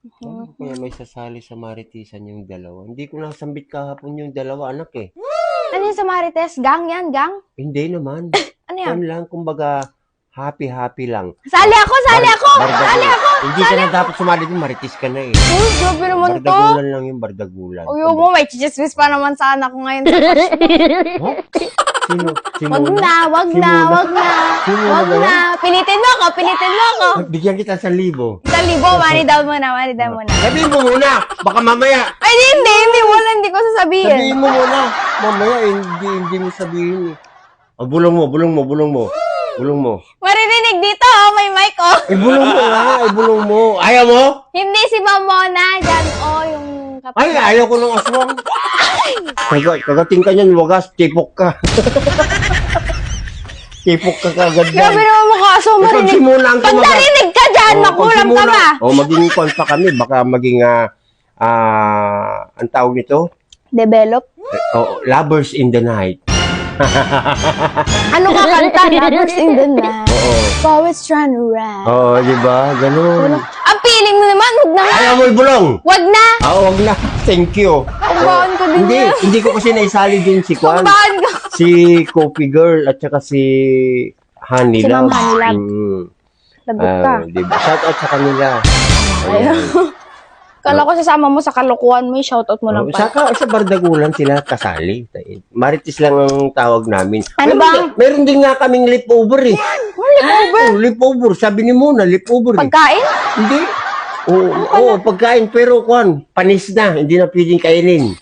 Kaya may sasali sa Maritisan yung dalawa. Hindi ko nasambit kahapon yung dalawa, anak eh. Ano yung sa Marites? Gang yan, gang? Hindi naman. Ano yan? Yan lang, kumbaga, happy lang. Sali ako! Sali ako! Sali ako! Hindi ka na dapat sumali din, Maritis ka na eh. Uy, grabe naman to. Bardagulan lang yung bardagulan. Uy, mo, may chichismis pa naman sana ako ngayon. Oh? Sino? Wag na, wag na, wag na. Sino Wag na na. Pilitin mo ako, pilitin mo ako. Bigyan kita 1,000. 1,000, money down muna, money down muna. Sabihin mo muna, baka mamaya. Ay, hindi, wala, hindi ko sasabihin. Sabihin mo muna. Mamaya, hindi mo sabihin eh. Oh, bulong mo. Maririnig dito, oh, may mic, oh. Ibulong mo nga, ibulong mo. Ayaw mo? Hindi si Mamona, dyan, oh, yung Ay, ayaw ko ng aswang. Kagating ka niyan, wagas, tipok ka. Tipok ka kagad Grabe yan. naman mukha, so marinig. Pagsimulan ka Pag narinig ka dyan, makulam ka ba? Maging kwan pa kami, baka maging, ang tawag nito? Develop? Lovers in the night. Ano ka kanta? Lovers in the night. Oo. Poets run around. Oo, di ba? Ganun. Ang feeling mo naman, wag na nga. Ayaw mo ibulong. Wag na. Wag na. Thank you. Pagbahan ko din yan. Hindi ko kasi naisali din si Kwan. Pagbahan ko. Si Coffee Girl at saka si Honey Si Love. Ma'am Honey Love. Lagot ka. Diba? Shout out sa kanila. Ayan. Kala ko sasama mo sa kalokohan mo, shoutout mo lang pa. Sa Bardagulan sila kasali. Maritis lang ang tawag namin. Ano bang? Meron din nga kaming lipover eh. Lipover? Lipover. Sabi ni Mona, lipover eh. Pagkain? Hindi. Oo, pagkain. Pero Kwan, panis na. Hindi na pwedeng kainin.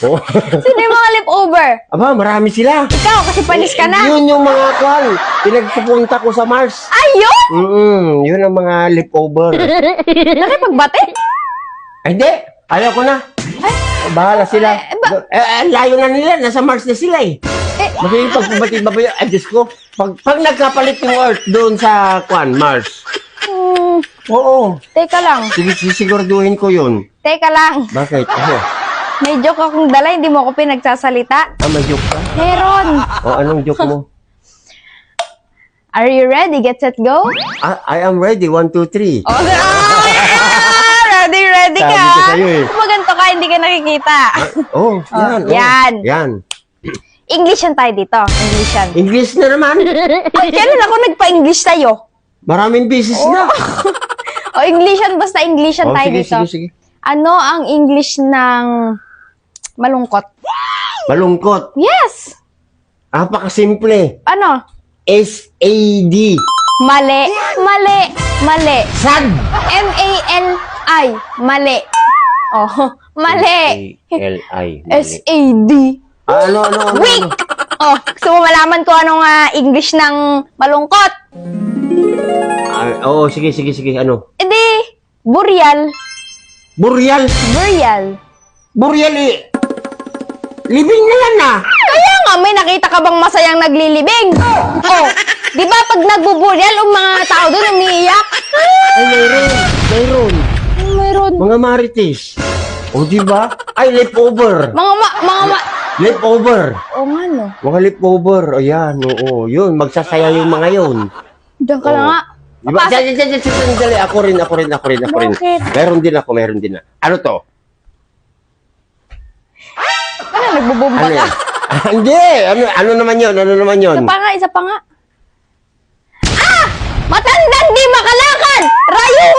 Oo. Sino yung mga lipover? Aba, marami sila. Ikaw, kasi panis ka na. Yun yung mga Kwan. Pinagpupunta ko sa Mars. Ayun! Yun ang mga lipover. Nakipagbatid? Ay, hindi. Ayaw ko na. Bahala sila. Layo na nila. Nasa Mars na sila eh. Magiging pagpubatid ba yun? Ay, Diyos ko. Pag nagkapalit yung Earth doon sa Mars. Oo. Teka lang. Sisiguraduhin ko yun. Teka lang. Bakit? May joke akong dala, hindi mo ako pinagsasalita. May joke ka? Meron. Anong joke mo? Are you ready? Get set, go? I am ready. 1, 2, 3. Oh, ready ka. Sabi ko sa'yo eh. Maganto ka, hindi ka nakikita. Yan. English yan tayo dito. English yan. English na naman. Kailan ako nagpa-English tayo? Maraming beses na. English yan. Basta English yan tayo dito. Sige. Ano ang English ng malungkot? Malungkot. Yes! Napakasimple. Ano? SAD. Mali. Sad. M-A-L-I. Mali. Oh, mali. SALI. S-A-D. Ano? Weak! Gusto mo malaman ko anong English ng malungkot? Oo, sige. Ano? Edi, Burial. Burial eh. Living na yan ah. Kaya nga, may nakita ka bang masayang naglilibing? Di ba pag nagbuburial, ang mga tao doon umiiyak? Ay, mayroon. Mayroon. Mga marites. Di ba? Ay, leftover. Leftover. Nga no. Mga leftover. Ayan, oo. Yun, magsasaya yung mga yun. Diyan ka lang nga. Diba? Dali. Ako rin. Bakit? Meron din na. Ano to? Ano, nagbubomba Ano ka? yan? Hindi! Ano naman yun? Isa pa nga. Matandang di makalakad! Rayuan